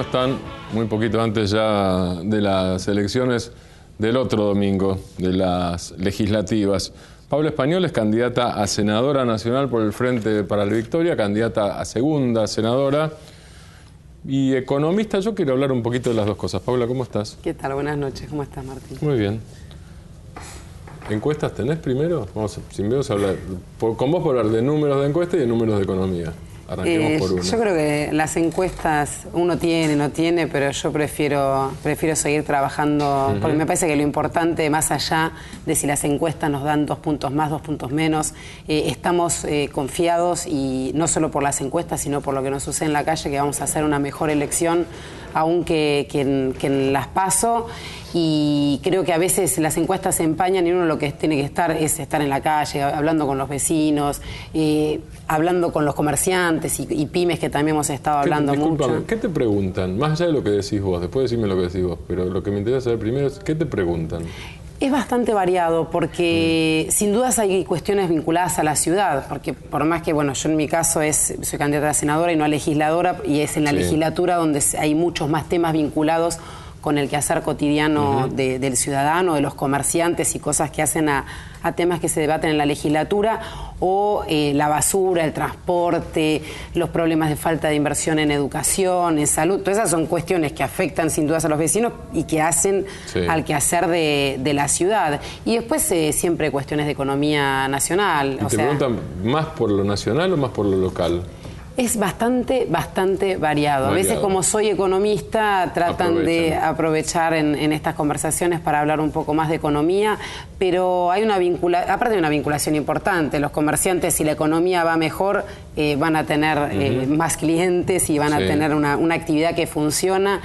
¿Cómo están? Muy poquito antes ya de las elecciones del otro domingo, de las legislativas. Paula Español es candidata a senadora nacional por el Frente para la Victoria, candidata a segunda senadora y economista. Yo quiero hablar un poquito de las dos cosas. Paula, ¿cómo estás? ¿Qué tal? Buenas noches. ¿Cómo estás, Martín? Muy bien. ¿Encuestas tenés primero? Vamos a hablar, con vos por hablar de números de encuesta y de números de economía. Arranquemos por una. Yo creo que las encuestas uno tiene, no tiene, pero yo prefiero seguir trabajando, porque me parece que lo importante, más allá de si las encuestas nos dan 2 puntos más, 2 puntos menos, estamos confiados, y no solo por las encuestas, sino por lo que nos sucede en la calle, que vamos a hacer una mejor elección aún que en las PASO. Y creo que a veces las encuestas se empañan y uno lo que tiene que estar es estar en la calle, hablando con los vecinos, hablando con los comerciantes y pymes, que también hemos estado hablando mucho. ¿Qué te preguntan? Más allá de lo que decís vos, después decime lo que decís vos, pero lo que me interesa saber primero es ¿qué te preguntan? Es bastante variado porque sin dudas hay cuestiones vinculadas a la ciudad, porque por más que, bueno, yo en mi caso soy candidata a senadora y no a legisladora, y es en la legislatura donde hay muchos más temas vinculados con el quehacer cotidiano del ciudadano, de los comerciantes y cosas que hacen a temas que se debaten en la legislatura, o la basura, el transporte, los problemas de falta de inversión en educación, en salud. Todas esas son cuestiones que afectan sin dudas a los vecinos y que hacen al quehacer de la ciudad. Y después siempre cuestiones de economía nacional. ¿Y te preguntan más por lo nacional o más por lo local? Es bastante variado. A veces, como soy economista, tratan de aprovechar en estas conversaciones para hablar un poco más de economía, pero hay aparte de una vinculación importante. Los comerciantes, si la economía va mejor, van a tener más clientes y van a tener una actividad que funciona.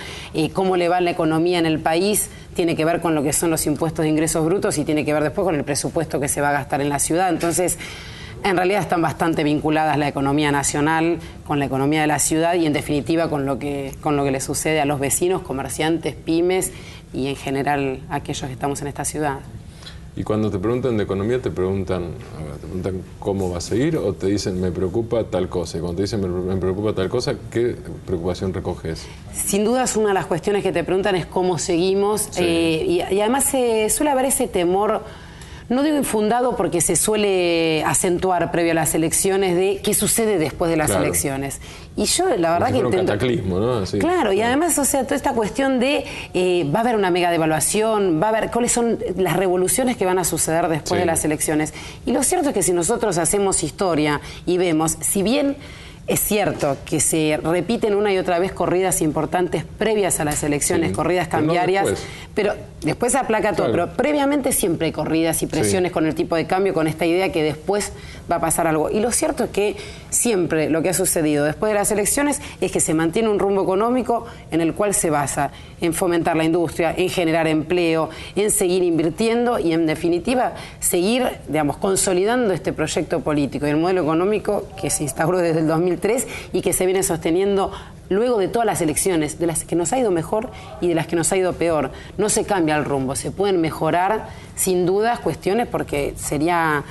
Cómo le va la economía en el país tiene que ver con lo que son los impuestos de ingresos brutos y tiene que ver después con el presupuesto que se va a gastar en la ciudad. Entonces, en realidad están bastante vinculadas la economía nacional con la economía de la ciudad y, en definitiva, con lo que le sucede a los vecinos, comerciantes, pymes y, en general, a aquellos que estamos en esta ciudad. Y cuando te preguntan de economía, ¿te preguntan cómo va a seguir o te dicen me preocupa tal cosa? Y cuando te dicen me preocupa tal cosa, ¿qué preocupación recoges? Sin duda, una de las cuestiones que te preguntan es cómo seguimos. Y además suele haber ese temor, no digo infundado, porque se suele acentuar previo a las elecciones, de qué sucede después de las elecciones. Y yo, la verdad, que intento... un cataclismo, ¿no? Así. Claro, y además, toda esta cuestión de va a haber una mega devaluación, va a haber cuáles son las revoluciones que van a suceder después de las elecciones. Y lo cierto es que si nosotros hacemos historia y vemos, si bien es cierto que se repiten una y otra vez corridas importantes previas a las elecciones, corridas cambiarias, pero después se aplaca todo, pero previamente siempre hay corridas y presiones con el tipo de cambio, con esta idea que después va a pasar algo. Y lo cierto es que siempre lo que ha sucedido después de las elecciones es que se mantiene un rumbo económico en el cual se basa en fomentar la industria, en generar empleo, en seguir invirtiendo y, en definitiva, seguir, consolidando este proyecto político y el modelo económico que se instauró desde el 2003 y que se viene sosteniendo luego de todas las elecciones, de las que nos ha ido mejor y de las que nos ha ido peor. No se cambia el rumbo, se pueden mejorar sin dudas cuestiones, porque sería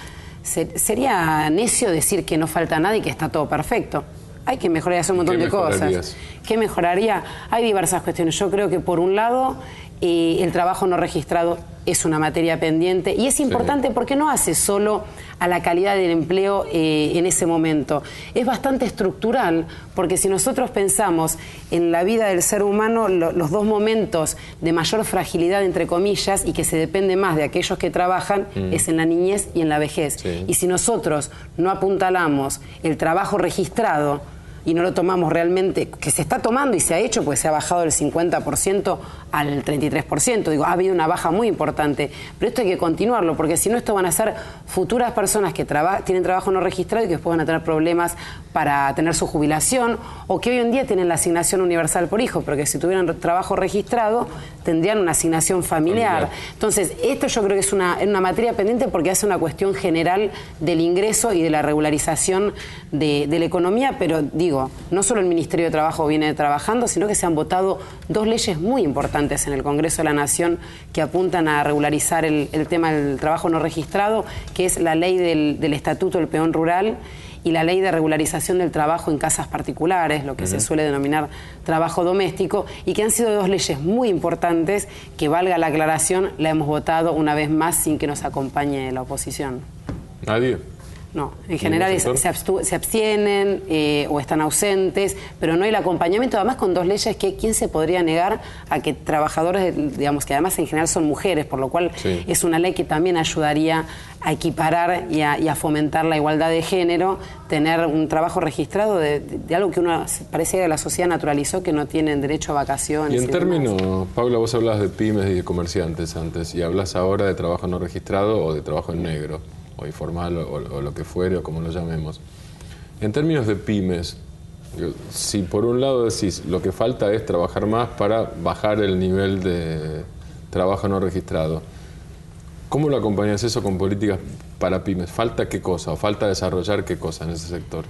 necio decir que no falta nada y que está todo perfecto. Hay que mejorar y hacer un montón de cosas. ¿Qué mejoraría? Hay diversas cuestiones. Yo creo que, por un lado, el trabajo no registrado es una materia pendiente y es importante porque no hace solo a la calidad del empleo en ese momento. Es bastante estructural, porque si nosotros pensamos en la vida del ser humano, los dos momentos de mayor fragilidad, entre comillas, y que se depende más de aquellos que trabajan, es en la niñez y en la vejez. Y si nosotros no apuntalamos el trabajo registrado y no lo tomamos realmente, que se está tomando y se ha hecho, pues se ha bajado del 50% al 33%. Digo, ha habido una baja muy importante, pero esto hay que continuarlo, porque si no, esto van a ser futuras personas que tienen trabajo no registrado y que después van a tener problemas para tener su jubilación, o que hoy en día tienen la asignación universal por hijo, porque si tuvieran trabajo registrado tendrían una asignación familiar. Entonces, esto yo creo que es una materia pendiente, porque hace una cuestión general del ingreso y de la regularización de la economía, pero digo, no solo el Ministerio de Trabajo viene trabajando, sino que se han votado 2 leyes muy importantes en el Congreso de la Nación que apuntan a regularizar el tema del trabajo no registrado, que es la ley del Estatuto del Peón Rural y la ley de regularización del trabajo en casas particulares, lo que se suele denominar trabajo doméstico, y que han sido dos leyes muy importantes que, valga la aclaración, la hemos votado una vez más sin que nos acompañe la oposición. ¿Nadie? No, en general se abstienen o están ausentes, pero no hay el acompañamiento, además con dos leyes que quién se podría negar a que trabajadores, digamos, que además en general son mujeres, por lo cual es una ley que también ayudaría a equiparar y a fomentar la igualdad de género, tener un trabajo registrado de algo que uno parece que la sociedad naturalizó, que no tienen derecho a vacaciones. Y en términos, Paula, vos hablabas de pymes y de comerciantes antes, y hablas ahora de trabajo no registrado o de trabajo en negro, o informal, o lo que fuere, o como lo llamemos. En términos de pymes, si por un lado decís lo que falta es trabajar más para bajar el nivel de trabajo no registrado, ¿cómo lo acompañas eso con políticas para pymes? ¿Falta qué cosa o falta desarrollar qué cosa en ese sector?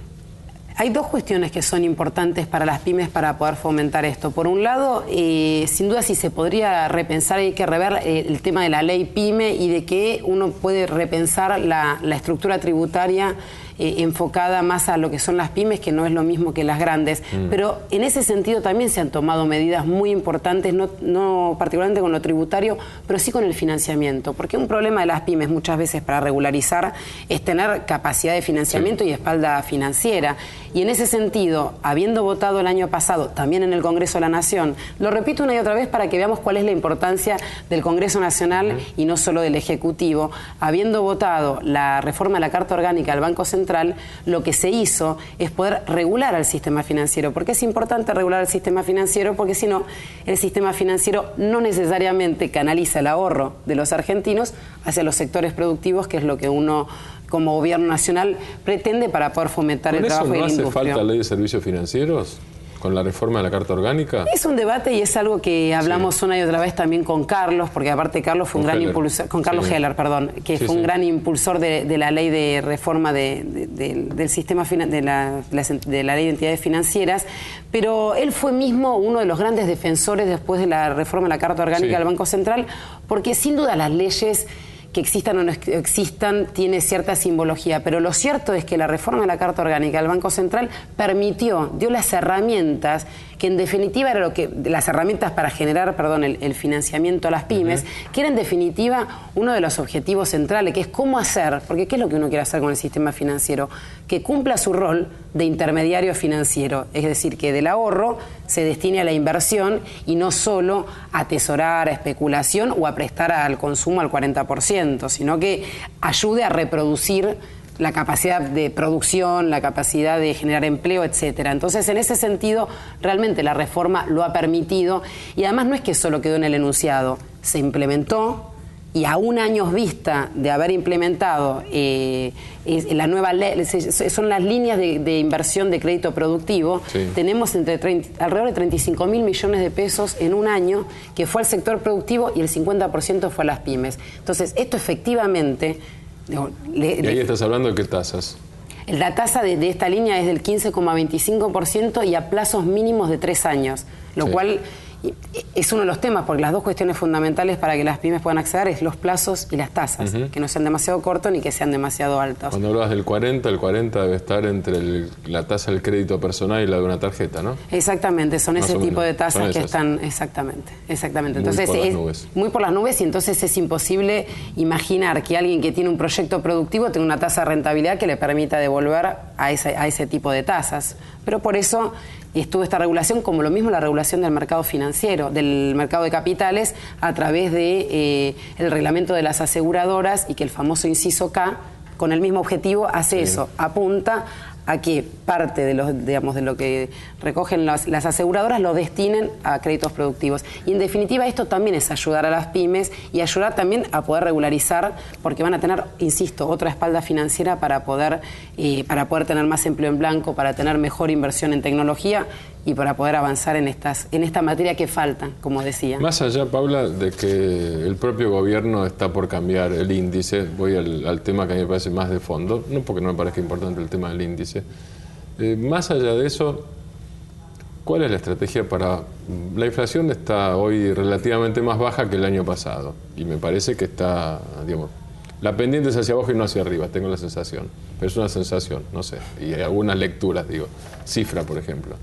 Hay dos cuestiones que son importantes para las pymes para poder fomentar esto. Por un lado, sin duda si se podría repensar, hay que rever el tema de la ley PYME y de que uno puede repensar la estructura tributaria enfocada más a lo que son las pymes, que no es lo mismo que las grandes. Pero en ese sentido también se han tomado medidas muy importantes, no particularmente con lo tributario, pero sí con el financiamiento. Porque un problema de las pymes muchas veces para regularizar es tener capacidad de financiamiento y espalda financiera. Y en ese sentido, habiendo votado el año pasado, también en el Congreso de la Nación, lo repito una y otra vez para que veamos cuál es la importancia del Congreso Nacional y no solo del Ejecutivo, habiendo votado la reforma de la Carta Orgánica del Banco Central, lo que se hizo es poder regular al sistema financiero. ¿Por qué es importante regular el sistema financiero? Porque si no, el sistema financiero no necesariamente canaliza el ahorro de los argentinos hacia los sectores productivos, que es lo que uno como gobierno nacional pretende para poder fomentar el trabajo y la industria. ¿No hace falta ley de servicios financieros con la reforma de la Carta Orgánica? Es un debate y es algo que hablamos una y otra vez también con Carlos, porque aparte Carlos fue un gran impulsor, con Carlos Heller, perdón, que fue un gran impulsor de la ley de reforma del sistema de la ley de entidades financieras, pero él fue mismo uno de los grandes defensores después de la reforma de la Carta Orgánica del Banco Central, porque sin duda las leyes que existan o no existan, tiene cierta simbología, pero lo cierto es que la reforma de la Carta Orgánica del Banco Central dio las herramientas, que en definitiva era las herramientas para generar, el financiamiento a las pymes, que era en definitiva uno de los objetivos centrales, que es cómo hacer, porque ¿qué es lo que uno quiere hacer con el sistema financiero? Que cumpla su rol de intermediario financiero, es decir, que del ahorro se destine a la inversión y no solo a atesorar, a especulación o a prestar al consumo al 40%, sino que ayude a reproducir la capacidad de producción, la capacidad de generar empleo, etcétera. Entonces, en ese sentido, realmente la reforma lo ha permitido y además no es que solo quedó en el enunciado, se implementó y a un año vista de haber implementado la nueva ley, son las líneas de inversión de crédito productivo, tenemos alrededor de 35.000 millones de pesos en un año que fue al sector productivo y el 50% fue a las pymes. Entonces, esto efectivamente... ¿Y ahí estás hablando de qué tasas? La tasa de esta línea es del 15,25% y a plazos mínimos de 3 años, lo cual es uno de los temas, porque las dos cuestiones fundamentales para que las pymes puedan acceder es los plazos y las tasas, que no sean demasiado cortos ni que sean demasiado altos. Cuando hablas del 40, el 40 debe estar entre la tasa del crédito personal y la de una tarjeta, ¿no? Exactamente, son ese tipo de tasas que están, exactamente. Entonces es muy por las nubes y entonces es imposible imaginar que alguien que tiene un proyecto productivo tenga una tasa de rentabilidad que le permita devolver a ese tipo de tasas. Pero por eso estuvo esta regulación, como lo mismo la regulación del mercado financiero, del mercado de capitales, a través de el reglamento de las aseguradoras, y que el famoso inciso K, con el mismo objetivo, hace eso, apunta a que parte de lo que recogen las aseguradoras lo destinen a créditos productivos. Y en definitiva esto también es ayudar a las pymes y ayudar también a poder regularizar, porque van a tener, insisto, otra espalda financiera para poder tener más empleo en blanco, para tener mejor inversión en tecnología y para poder avanzar en esta materia que falta, como decía. Más allá, Paula, de que el propio gobierno está por cambiar el índice, voy al tema que a mí me parece más de fondo, no porque no me parezca importante el tema del índice. Más allá de eso, ¿cuál es la estrategia para...? La inflación está hoy relativamente más baja que el año pasado y me parece que está, La pendiente es hacia abajo y no hacia arriba, tengo la sensación. Pero es una sensación, no sé. Y hay algunas lecturas, digo. Cifra, por ejemplo.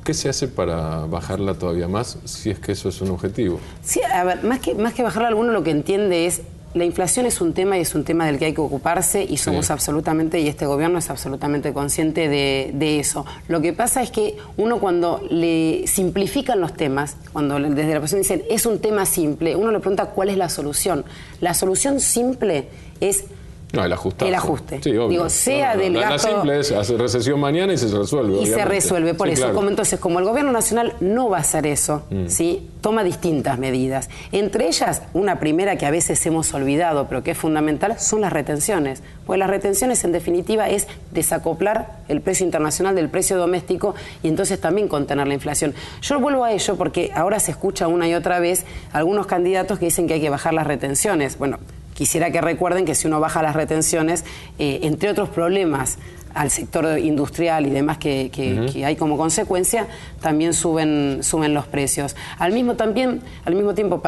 ¿Qué se hace para bajarla todavía más, si es que eso es un objetivo? Sí, a ver, más que bajarla, alguno lo que entiende es, la inflación es un tema y es un tema del que hay que ocuparse y somos absolutamente, y este gobierno es absolutamente consciente de eso. Lo que pasa es que uno cuando le simplifican los temas, cuando desde la oposición dicen es un tema simple, uno le pregunta cuál es la solución. La solución simple es... No, el ajuste. El ajuste. Sí, obvio. Digo, sea del gasto... La simple es hacer recesión mañana y se resuelve, Y se resuelve, por sí, eso. claro. Como el gobierno nacional no va a hacer eso, ¿sí? Toma distintas medidas. Entre ellas, una primera que a veces hemos olvidado, pero que es fundamental, son las retenciones. Porque las retenciones, en definitiva, es desacoplar el precio internacional del precio doméstico y entonces también contener la inflación. Yo vuelvo a ello porque ahora se escucha una y otra vez algunos candidatos que dicen que hay que bajar las retenciones. Bueno, quisiera que recuerden que si uno baja las retenciones, entre otros problemas al sector industrial y demás que hay como consecuencia, también suben los precios. Al mismo tiempo,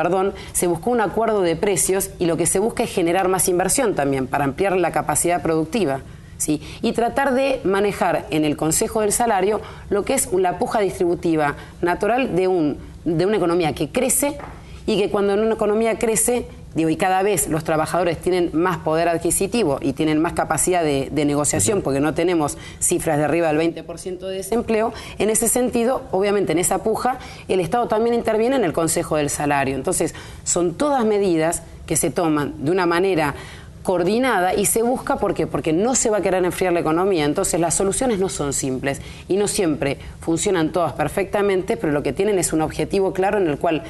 se buscó un acuerdo de precios y lo que se busca es generar más inversión también para ampliar la capacidad productiva. ¿Sí? Y tratar de manejar en el Consejo del Salario lo que es la puja distributiva natural de una economía que crece y que cuando una economía crece, y cada vez los trabajadores tienen más poder adquisitivo y tienen más capacidad de negociación porque no tenemos cifras de arriba del 20% de desempleo, en ese sentido, obviamente en esa puja, el Estado también interviene en el Consejo del Salario. Entonces, son todas medidas que se toman de una manera coordinada y se busca, ¿por qué? Porque no se va a querer enfriar la economía. Entonces las soluciones no son simples y no siempre funcionan todas perfectamente, pero lo que tienen es un objetivo claro en el cual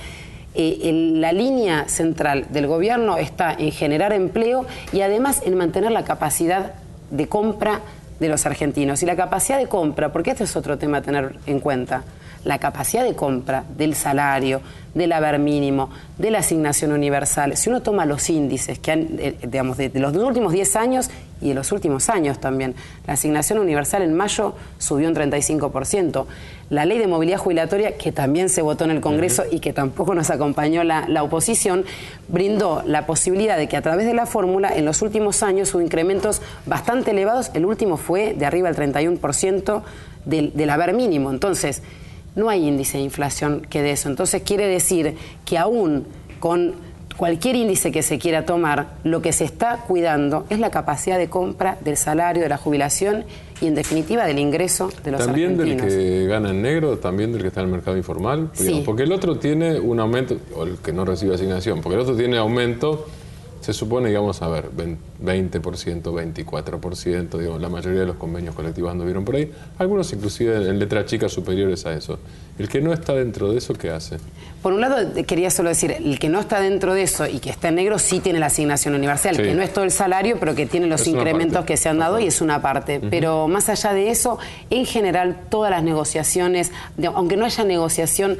la línea central del gobierno está en generar empleo y además en mantener la capacidad de compra de los argentinos. Y la capacidad de compra, porque este es otro tema a tener en cuenta, la capacidad de compra del salario, del haber mínimo, de la asignación universal. Si uno toma los índices que han, de los últimos 10 años y de los últimos años también, la asignación universal en mayo subió un 35%. La ley de movilidad jubilatoria, que también se votó en el Congreso y que tampoco nos acompañó la oposición, brindó la posibilidad de que a través de la fórmula en los últimos años hubo incrementos bastante elevados. El último fue de arriba del 31% del haber mínimo. Entonces, no hay índice de inflación que de eso. Entonces quiere decir que aún con cualquier índice que se quiera tomar, lo que se está cuidando es la capacidad de compra del salario, de la jubilación y en definitiva del ingreso de los argentinos. ¿También del que gana en negro? ¿También del que está en el mercado informal? Sí. Digamos, porque el otro tiene un aumento, o el que no recibe asignación, porque el otro tiene aumento, se supone, digamos, a ver, 20%, 24%, digamos, la mayoría de los convenios colectivos anduvieron por ahí, algunos inclusive en letras chicas superiores a eso. El que no está dentro de eso, ¿qué hace? Por un lado, quería solo decir, el que no está dentro de eso y que está en negro sí tiene la asignación universal, que no es todo el salario, pero que tiene los incrementos que se han dado y es una parte. Pero más allá de eso, en general, todas las negociaciones, aunque no haya negociación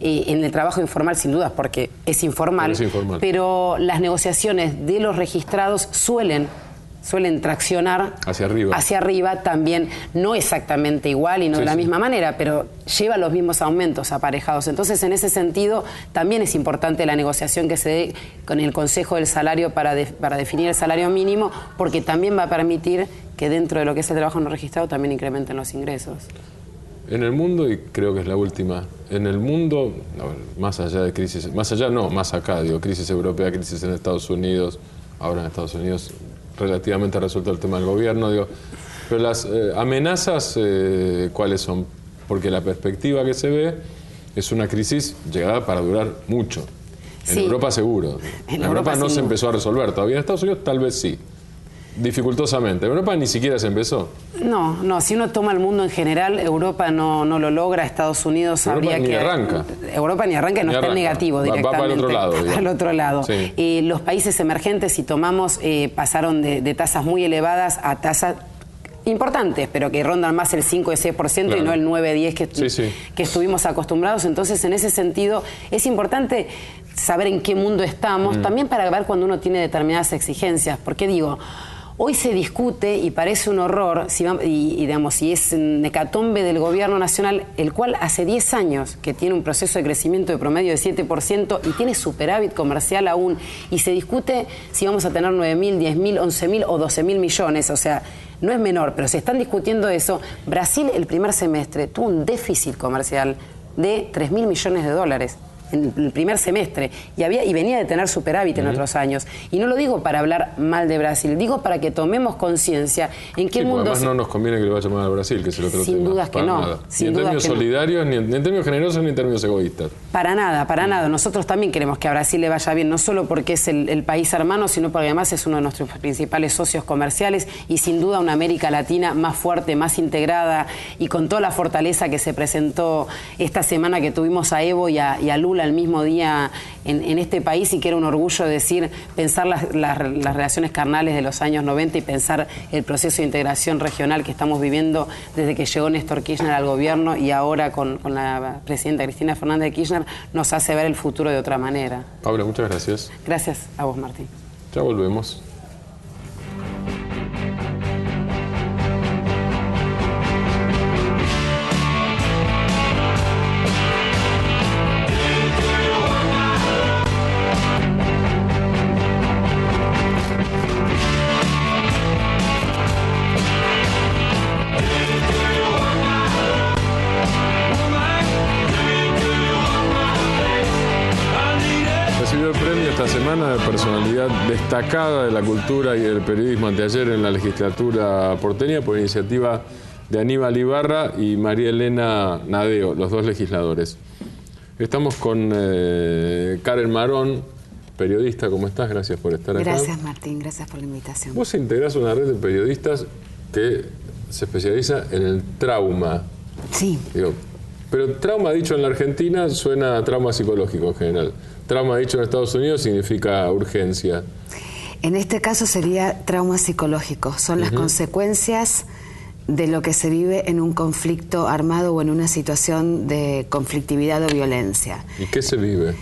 en el trabajo informal, sin dudas, porque es informal, pero las negociaciones de los registrados suelen traccionar hacia arriba también, no exactamente igual y no de la misma manera, pero lleva los mismos aumentos aparejados. Entonces, en ese sentido, también es importante la negociación que se dé con el Consejo del Salario para definir el salario mínimo, porque también va a permitir que dentro de lo que es el trabajo no registrado también incrementen los ingresos. En el mundo, y creo que es la última, en el mundo, más allá de crisis, más acá, digo, crisis europea, crisis en Estados Unidos, ahora en Estados Unidos relativamente resuelto el tema del gobierno, digo, pero las amenazas, ¿cuáles son? Porque la perspectiva que se ve es una crisis llegada para durar mucho. En Europa seguro. En Europa no se empezó a resolver todavía, en Estados Unidos tal vez sí. Dificultosamente. Europa ni siquiera se empezó. No, si uno toma el mundo en general, Europa no lo logra, Estados Unidos habría que... Europa ni arranca, no está en negativo directamente. Va para el otro lado. Al otro lado. Sí. Los países emergentes, si tomamos, pasaron de tasas muy elevadas a tasas importantes, pero que rondan más el 5 y 6% y no el 9-10 que estuvimos acostumbrados. Entonces, en ese sentido, es importante saber en qué mundo estamos, también para ver cuando uno tiene determinadas exigencias. Porque digo, Hoy se discute y parece un horror, digamos, si es un hecatombe del gobierno nacional, el cual hace 10 años que tiene un proceso de crecimiento de promedio de 7% y tiene superávit comercial aún, y se discute si vamos a tener 9.000, 10.000, 11.000 o 12.000 millones, o sea, no es menor, pero se están discutiendo eso. Brasil el primer semestre tuvo un déficit comercial de 3.000 millones de dólares. En el primer semestre, y venía de tener superávit en otros años. Y no lo digo para hablar mal de Brasil, digo para que tomemos conciencia en qué mundo... Además no nos conviene que le vaya mal a Brasil, que es el otro tema. Sin dudas que no. Ni en términos solidarios, ni en términos generosos, ni en términos egoístas. Para nada. Nosotros también queremos que a Brasil le vaya bien, no solo porque es el país hermano, sino porque además es uno de nuestros principales socios comerciales y sin duda una América Latina más fuerte, más integrada y con toda la fortaleza que se presentó esta semana que tuvimos a Evo y a Lula el mismo día en este país, y que era un orgullo decir, pensar las relaciones carnales de los años 90 y pensar el proceso de integración regional que estamos viviendo desde que llegó Néstor Kirchner al gobierno y ahora con la presidenta Cristina Fernández de Kirchner, nos hace ver el futuro de otra manera. Paula, muchas gracias. Gracias a vos, Martín. Ya volvemos. De personalidad destacada de la cultura y del periodismo anteayer en la legislatura porteña por iniciativa de Aníbal Ibarra y María Elena Nadeo, los dos legisladores. Estamos con Karen Marón, periodista. ¿Cómo estás? Gracias por estar acá. Gracias, Martín. Gracias por la invitación. Vos integrás una red de periodistas que se especializa en el trauma. Sí. Pero trauma dicho en la Argentina suena a trauma psicológico en general. Trauma dicho en Estados Unidos significa urgencia. En este caso sería trauma psicológico. Son las consecuencias de lo que se vive en un conflicto armado o en una situación de conflictividad o violencia. ¿Y qué se vive?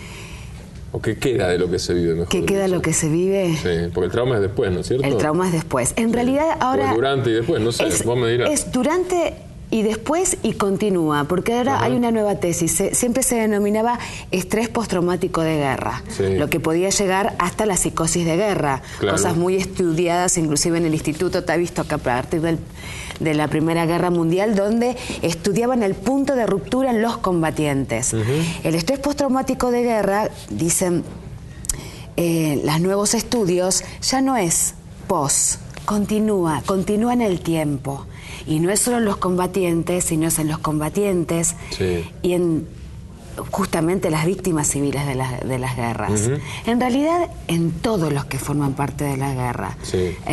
¿O qué queda de lo que se vive, mejor ¿Qué queda de lo que se vive? Sí, porque el trauma es después, ¿no es cierto? El trauma es después. En realidad ahora... O durante y después, no sé, vos me dirás. Es durante... y después y continúa, porque ahora hay una nueva tesis. Siempre se denominaba estrés postraumático de guerra, lo que podía llegar hasta la psicosis de guerra, cosas muy estudiadas inclusive en el Instituto Tavistock a partir de la Primera Guerra Mundial, donde estudiaban el punto de ruptura en los combatientes. El estrés postraumático de guerra, dicen los nuevos estudios, ya no es post, continúa en el tiempo. Y no es solo en los combatientes, sino es en los combatientes y en justamente las víctimas civiles de las guerras. En realidad, en todos los que forman parte de la guerra,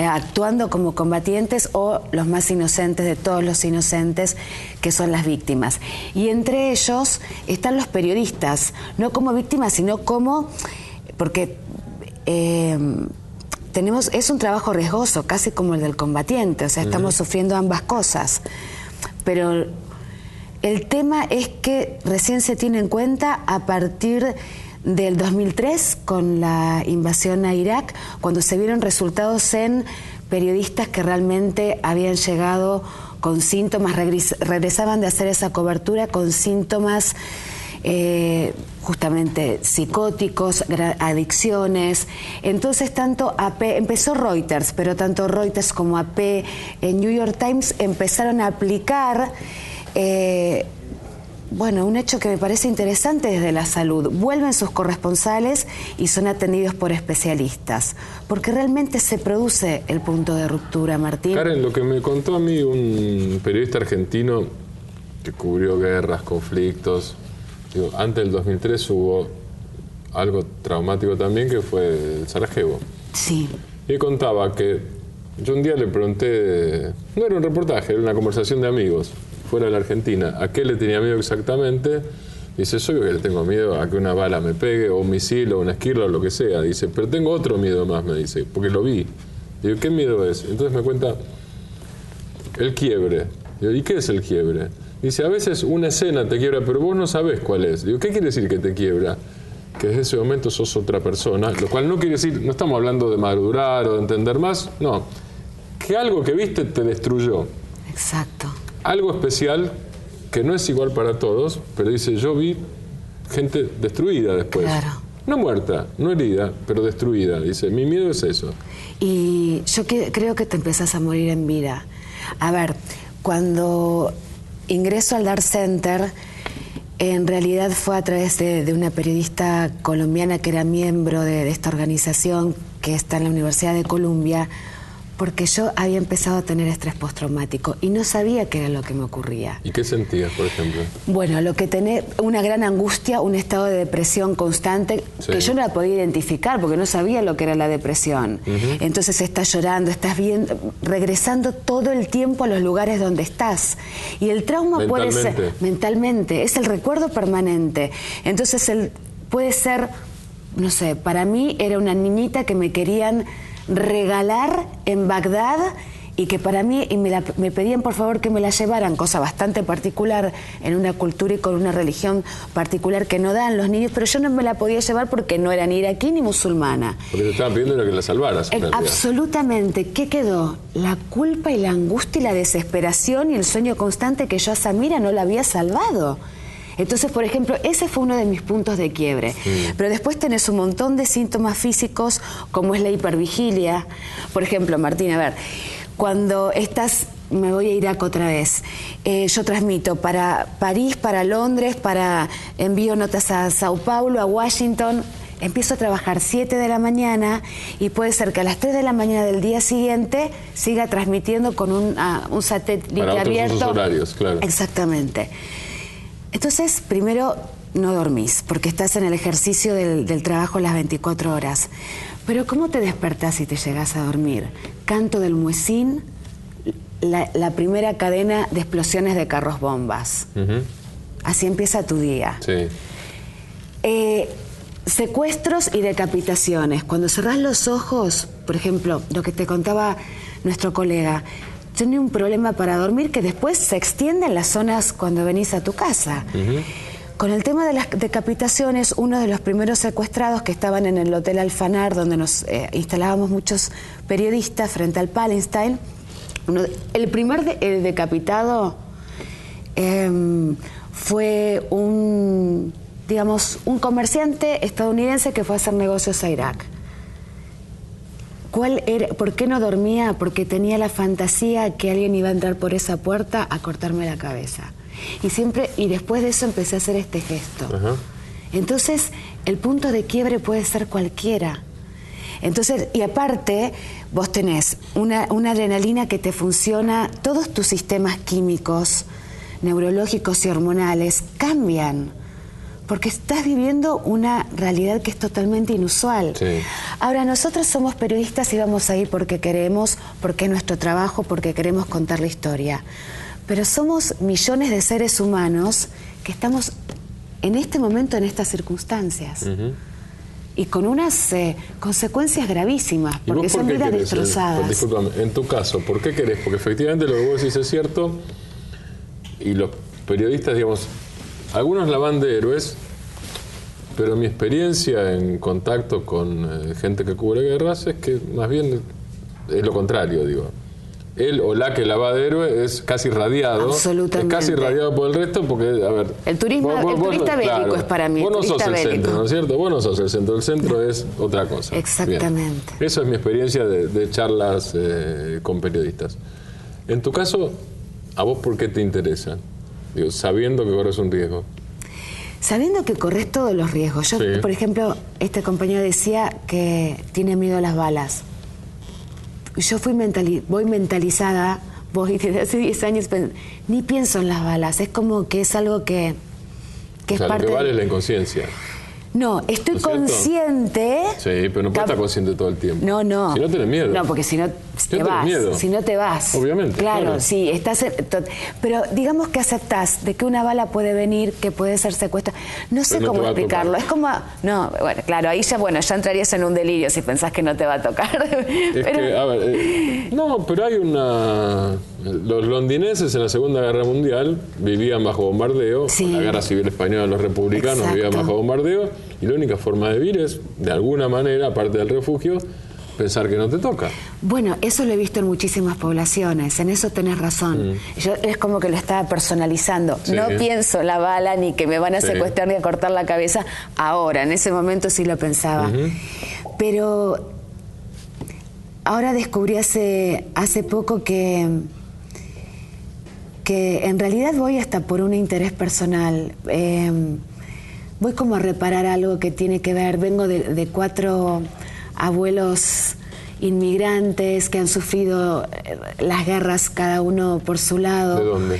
actuando como combatientes o los más inocentes de todos los inocentes, que son las víctimas. Y entre ellos están los periodistas, no como víctimas, sino como... porque... es un trabajo riesgoso, casi como el del combatiente, o sea, estamos sufriendo ambas cosas. Pero el tema es que recién se tiene en cuenta a partir del 2003, con la invasión a Irak, cuando se vieron resultados en periodistas que realmente habían llegado con síntomas, regresaban de hacer esa cobertura con síntomas... justamente psicóticos, adicciones. Entonces tanto AP, empezó Reuters, pero tanto Reuters como AP, en New York Times empezaron a aplicar un hecho que me parece interesante desde la salud. Vuelven sus corresponsales y son atendidos por especialistas, porque realmente se produce el punto de ruptura, Martín. Karen, lo que me contó a mí un periodista argentino que cubrió guerras, conflictos, antes del 2003 hubo algo traumático también, que fue el Sarajevo. Sí. Y contaba que yo un día le pregunté, no era un reportaje, era una conversación de amigos fuera de la Argentina, ¿a qué le tenía miedo exactamente? Dice, es obvio que le tengo miedo a que una bala me pegue, o un misil, o una esquirla, o lo que sea. Dice, pero tengo otro miedo más, me dice, porque lo vi. Digo, ¿qué miedo es? Entonces me cuenta, el quiebre. Digo, ¿y qué es el quiebre? Dice, a veces una escena te quiebra, pero vos no sabés cuál es. Digo, ¿qué quiere decir que te quiebra? Que desde ese momento sos otra persona, lo cual no quiere decir, no estamos hablando de madurar o de entender más, no. que algo que viste te destruyó. Exacto. Algo especial que no es igual para todos, pero dice, yo vi gente destruida después. Claro. No muerta, no herida, pero destruida. Dice, mi miedo es eso. Y yo creo que te empezás a morir en vida. A ver, cuando ingreso al Dart Center, en realidad fue a través de una periodista colombiana que era miembro de esta organización que está en la Universidad de Columbia, porque yo había empezado a tener estrés postraumático y no sabía qué era lo que me ocurría. ¿Y qué sentías, por ejemplo? Bueno, lo que tenía una gran angustia, un estado de depresión constante, sí, que yo no la podía identificar porque no sabía lo que era la depresión. Entonces estás llorando, estás viendo, regresando todo el tiempo a los lugares donde estás. Y el trauma puede ser, mentalmente, es el recuerdo permanente. Entonces puede ser, no sé, para mí era una niñita que me querían regalar en Bagdad y que para mí me pedían por favor que me la llevaran, cosa bastante particular en una cultura y con una religión particular que no dan los niños, pero yo no me la podía llevar porque no era ni iraquí ni musulmana. Porque te estaban pidiendo que la salvaras. Absolutamente. ¿Qué quedó? La culpa y la angustia y la desesperación y el sueño constante que yo a Samira no la había salvado. Entonces, por ejemplo, ese fue uno de mis puntos de quiebre. Pero después tenés un montón de síntomas físicos, como es la hipervigilia. Por ejemplo, Martín, a ver, cuando estás, me voy a Irak otra vez, yo transmito para París, para Londres, envío notas a Sao Paulo, a Washington. Empiezo a trabajar 7 de la mañana y puede ser que a las 3 de la mañana del día siguiente siga transmitiendo con un satélite para abierto. Otros horarios, claro. Exactamente. Entonces, primero, no dormís, porque estás en el ejercicio del trabajo las 24 horas. Pero ¿cómo te despertás si te llegás a dormir? Canto del muezín, la primera cadena de explosiones de carros bombas. Así empieza tu día. Sí. Secuestros y decapitaciones. Cuando cerrás los ojos, por ejemplo, lo que te contaba nuestro colega, tiene un problema para dormir que después se extiende en las zonas cuando venís a tu casa. Con el tema de las decapitaciones, uno de los primeros secuestrados que estaban en el Hotel Alfanar, donde nos instalábamos muchos periodistas frente al Palestine, el primer decapitado fue un comerciante estadounidense que fue a hacer negocios a Irak. ¿Por qué no dormía? Porque tenía la fantasía que alguien iba a entrar por esa puerta a cortarme la cabeza. Y después de eso empecé a hacer este gesto. Entonces, el punto de quiebre puede ser cualquiera. Entonces, y aparte, vos tenés una adrenalina que te funciona, todos tus sistemas químicos, neurológicos y hormonales cambian. Porque estás viviendo una realidad que es totalmente inusual. Sí. Ahora, nosotros somos periodistas y vamos a ir porque queremos, porque es nuestro trabajo, porque queremos contar la historia. Pero somos millones de seres humanos que estamos en este momento en estas circunstancias. Y con unas consecuencias gravísimas, porque son vidas destrozadas. Discúlpame, en tu caso, ¿por qué querés? Porque efectivamente lo que vos decís es cierto y los periodistas, digamos, algunos la van de héroes, pero mi experiencia en contacto con gente que cubre guerras es que más bien es lo contrario, digo. Él o la que la va de héroe es casi radiado. Absolutamente. Es casi radiado por el resto porque, a ver... El turista bélico, claro, es para mí. Vos no sos el centro, ¿no es cierto? Vos no sos el centro. El centro es otra cosa. Exactamente. Bien. Eso es mi experiencia de charlas con periodistas. En tu caso, ¿a vos por qué te interesa? Digo, sabiendo que corres un riesgo. Sabiendo que corres todos los riesgos. Yo, por ejemplo, este compañero decía que tiene miedo a las balas. Yo voy mentalizada, voy desde hace 10 años, ni pienso en las balas. Es como que es algo que es parte... Lo que vale es la inconsciencia. No, estoy consciente... Sí, pero no puedes estar consciente todo el tiempo. No. Si no tenés miedo. No, porque si no te vas. Si no te vas. Obviamente. Claro, sí, estás... Pero digamos que aceptás de que una bala puede venir, que puede ser secuestrada. No sé cómo explicarlo. Es como... No, bueno, claro, ahí ya entrarías en un delirio si pensás que no te va a tocar. Es que, a ver, no, pero hay una... Los londinenses en la Segunda Guerra Mundial vivían bajo bombardeo. En la Guerra Civil Española los republicanos vivían bajo bombardeo. Y la única forma de vivir es, de alguna manera, aparte del refugio, pensar que no te toca. Bueno, eso lo he visto en muchísimas poblaciones, en eso tenés razón. Yo es como que lo estaba personalizando. Sí. No pienso la bala ni que me van a secuestrar ni a cortar la cabeza ahora, en ese momento sí lo pensaba. Pero ahora descubrí hace poco que en realidad voy hasta por un interés personal. Voy como a reparar algo que tiene que ver, vengo de 4 abuelos inmigrantes que han sufrido las guerras cada uno por su lado. ¿De dónde?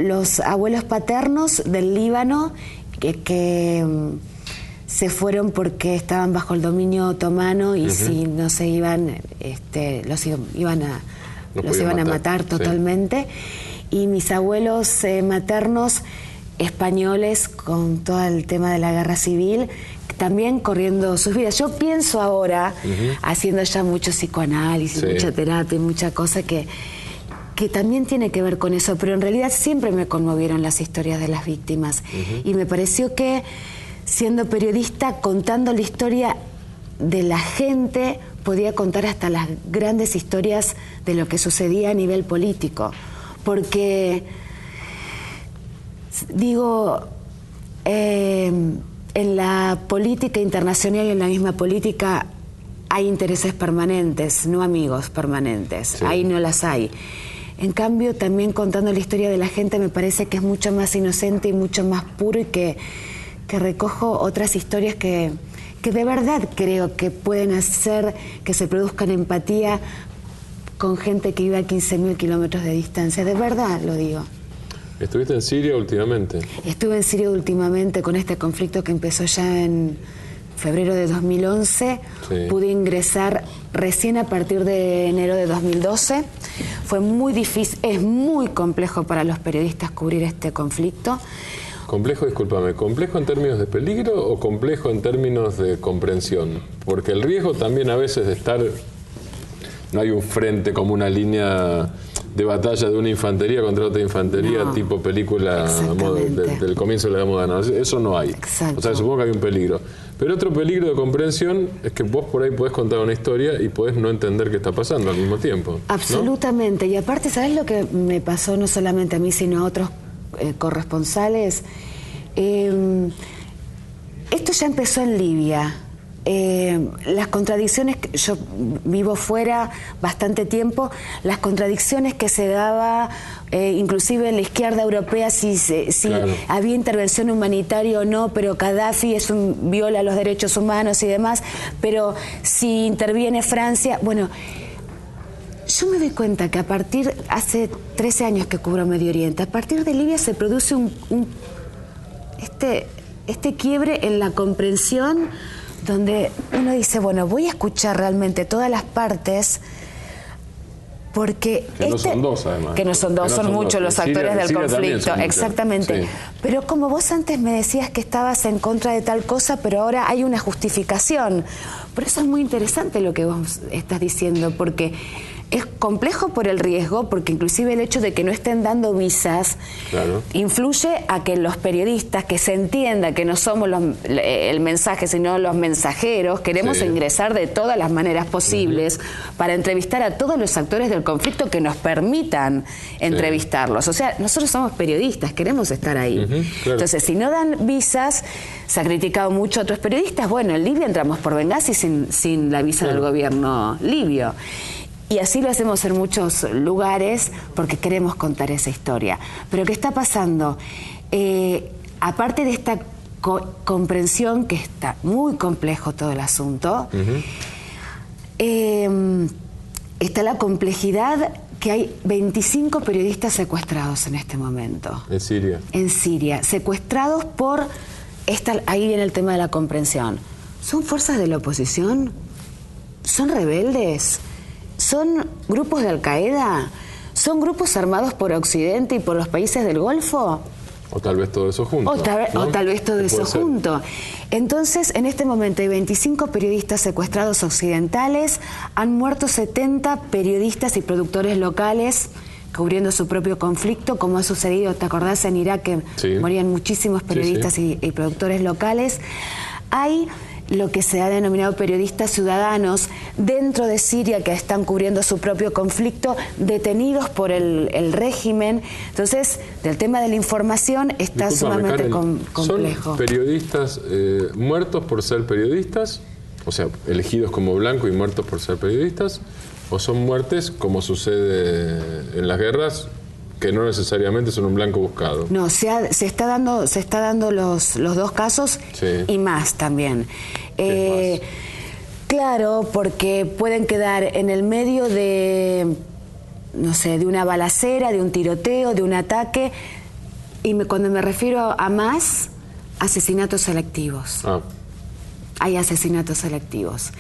Los abuelos paternos del Líbano que se fueron porque estaban bajo el dominio otomano y si no se iban, los iban a matar totalmente. Sí. Y mis abuelos maternos españoles con todo el tema de la guerra civil, también corriendo sus vidas. Yo pienso ahora, haciendo ya mucho psicoanálisis, mucha terapia, mucha cosa que también tiene que ver con eso, pero en realidad siempre me conmovieron las historias de las víctimas. Y me pareció que, siendo periodista, contando la historia de la gente, podía contar hasta las grandes historias de lo que sucedía a nivel político. Porque, digo, en la política internacional y en la misma política hay intereses permanentes, no amigos permanentes. Sí. Ahí no las hay. En cambio, también contando la historia de la gente me parece que es mucho más inocente y mucho más puro y que recojo otras historias que de verdad creo que pueden hacer que se produzcan empatía con gente que vive a 15.000 kilómetros de distancia. De verdad lo digo. ¿Estuviste en Siria últimamente? Estuve en Siria últimamente con este conflicto que empezó ya en febrero de 2011. Sí. Pude ingresar recién a partir de enero de 2012. Fue muy difícil, es muy complejo para los periodistas cubrir este conflicto. Complejo, discúlpame, ¿complejo en términos de peligro o complejo en términos de comprensión? Porque el riesgo también a veces de estar... No hay un frente como una línea de batalla de una infantería contra otra infantería, no, tipo película del comienzo de la moderna. Eso no hay. Exacto. O sea, supongo que hay un peligro. Pero otro peligro de comprensión es que vos por ahí podés contar una historia y podés no entender qué está pasando al mismo tiempo, ¿no? Absolutamente. Y aparte, ¿sabés lo que me pasó no solamente a mí, sino a otros corresponsales? Esto ya empezó en Libia. Las contradicciones, yo vivo fuera bastante tiempo, las contradicciones que se daba inclusive en la izquierda europea, si claro, había intervención humanitaria o no, pero Gaddafi viola los derechos humanos y demás, pero si interviene Francia, bueno, yo me doy cuenta que hace 13 años que cubro Medio Oriente, a partir de Libia se produce este quiebre en la comprensión, donde uno dice, bueno, voy a escuchar realmente todas las partes, porque... Que no son dos, además. Que no son dos, son muchos los actores del conflicto, exactamente. Sí. Pero como vos antes me decías que estabas en contra de tal cosa, pero ahora hay una justificación. Por eso es muy interesante lo que vos estás diciendo, porque... Es complejo por el riesgo, porque inclusive el hecho de que no estén dando visas, claro, influye a que los periodistas, que se entienda que no somos el mensaje, sino los mensajeros, queremos ingresar de todas las maneras posibles para entrevistar a todos los actores del conflicto que nos permitan entrevistarlos. O sea, nosotros somos periodistas, queremos estar ahí. Claro. Entonces, si no dan visas, se ha criticado mucho a otros periodistas. Bueno, en Libia entramos por Bengasi sin la visa del gobierno libio. Y así lo hacemos en muchos lugares porque queremos contar esa historia. Pero ¿qué está pasando? Aparte de esta comprensión, que está muy complejo todo el asunto, está la complejidad que hay 25 periodistas secuestrados en este momento. ¿En Siria? En Siria, secuestrados por... ahí viene el tema de la comprensión. ¿Son fuerzas de la oposición? ¿Son rebeldes? ¿Son grupos de Al-Qaeda? ¿Son grupos armados por Occidente y por los países del Golfo? O tal vez todo eso junto. O tal vez todo eso junto. Entonces, en este momento hay 25 periodistas secuestrados occidentales, han muerto 70 periodistas y productores locales cubriendo su propio conflicto, como ha sucedido, ¿te acordás? En Irak, que morían muchísimos periodistas y productores locales. Hay lo que se ha denominado periodistas ciudadanos dentro de Siria que están cubriendo su propio conflicto, detenidos por el régimen. Entonces, del tema de la información está sumamente complejo. ¿Son periodistas muertos por ser periodistas? O sea, elegidos como blanco y muertos por ser periodistas, ¿o son muertes como sucede en las guerras, que no necesariamente son un blanco buscado? No, se está dando los dos casos, sí, y más también. Claro, porque pueden quedar en el medio de, no sé, de una balacera, de un tiroteo, de un ataque, y cuando me refiero a más, asesinatos selectivos. Hay asesinatos selectivos.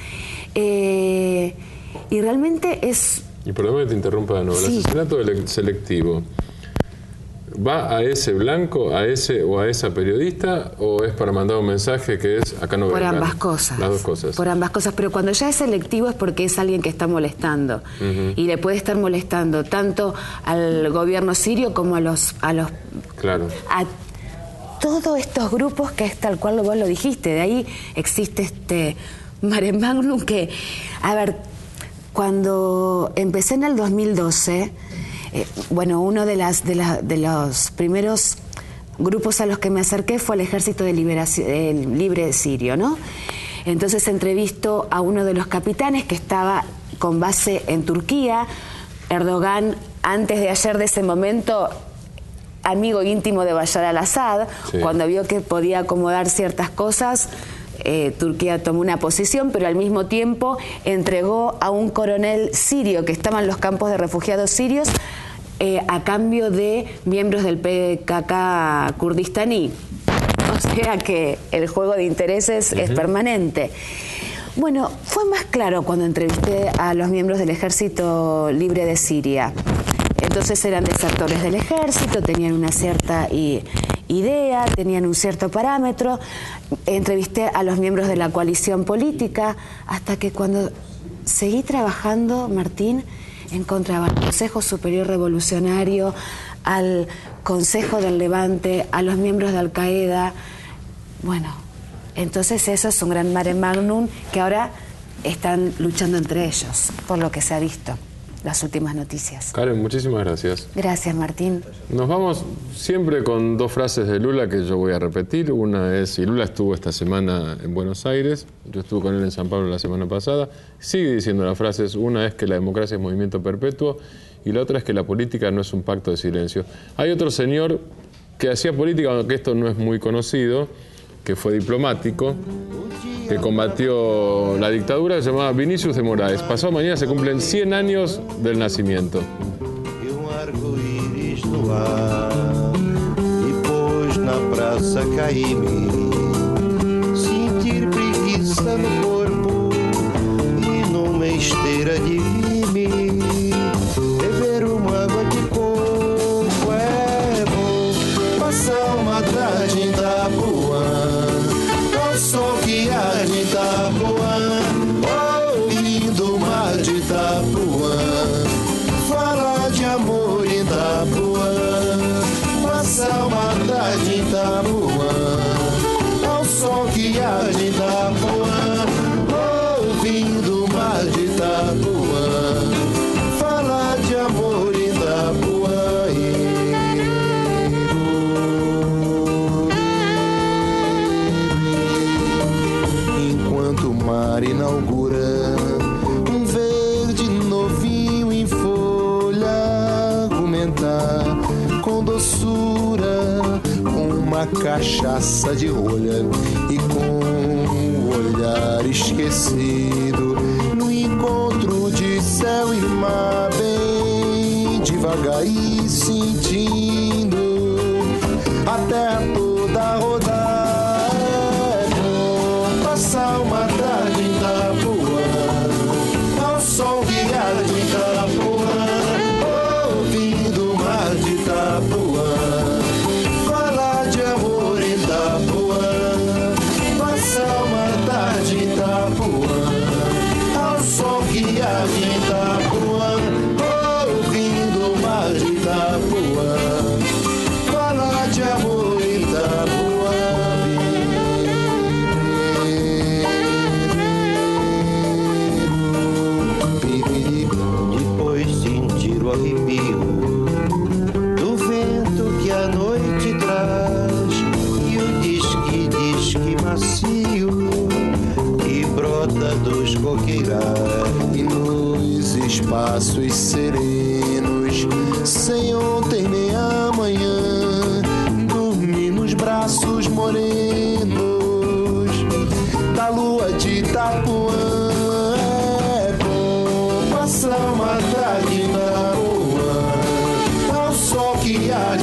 Y realmente es... Y perdón que te interrumpa de nuevo. Sí. ¿El asesinato selectivo va a ese blanco, a ese o a esa periodista, o es para mandar un mensaje que es acá no vengan? Por ambas cosas. Las dos cosas. Por ambas cosas, pero cuando ya es selectivo es porque es alguien que está molestando. Y le puede estar molestando tanto al gobierno sirio como a los claro. A todos estos grupos que es tal cual vos lo dijiste. De ahí existe este mare magnum que, a ver, cuando empecé en el 2012, bueno, uno de los primeros grupos a los que me acerqué fue el Ejército de Liberación Libre Sirio, ¿no? Entonces entrevisto a uno de los capitanes que estaba con base en Turquía. Erdogan, antes de ayer, de ese momento, amigo íntimo de Bashar al-Assad, sí, cuando vio que podía acomodar ciertas cosas, Turquía tomó una posición, pero al mismo tiempo entregó a un coronel sirio que estaba en los campos de refugiados sirios a cambio de miembros del PKK kurdistaní. O sea que el juego de intereses es permanente. Bueno, fue más claro cuando entrevisté a los miembros del Ejército Libre de Siria. Entonces eran desertores del ejército, tenían una cierta idea, tenían un cierto parámetro. Entrevisté a los miembros de la coalición política, hasta que cuando seguí trabajando, Martín, encontraba al Consejo Superior Revolucionario, al Consejo del Levante, a los miembros de Al-Qaeda. Bueno, entonces eso es un gran mare magnum que ahora están luchando entre ellos, por lo que se ha visto. Las últimas noticias. Karen, muchísimas gracias. Gracias, Martín. Nos vamos siempre con dos frases de Lula que yo voy a repetir. Una es, y Lula estuvo esta semana en Buenos Aires, yo estuve con él en San Pablo la semana pasada, sigue diciendo las frases. Una es que la democracia es movimiento perpetuo y la otra es que la política no es un pacto de silencio. Hay otro señor que hacía política, aunque esto no es muy conocido, que fue diplomático, que combatió la dictadura, se llamaba Vinícius de Moraes. Pasado mañana se cumplen 100 años del nacimiento. Na praça caí-me, sentir preguiça no corpo e numa esteira de vime, beber uma água de coco é bom, passar uma tarde em Itapuã, ao sol que há de Itapuã, ouvindo o mar de Itapuã, falar de amor em Itapuã. Passar uma tarde em Itapuã, ao sol que há de Itapuã, ouvindo o mar de Itapuã, falar de amor em Itapuã. Enquanto o mar inaugura um verde novinho em folha, argumentar com doçura, com uma cachaça de rolha e com um olhar esquecido, no encontro de céu e mar, bem devagar e sentindo a terra toda rodar. É bom passar uma tarde em Itapuã, ao sol que há de Itapuã, ouvindo o mar de Itapuã, falar de amor em Itapuã, passar uma tarde em Itapuã, ao sol que há de Itapuã, ouvindo o mar de Itapuã, falar de amor em Itapuã. coqueira e nos espaços serenos, sem ontem nem amanhã, dormir nos braços morenos da lua de Itapuã. É bom passar uma tarde na rua, ao sol que arde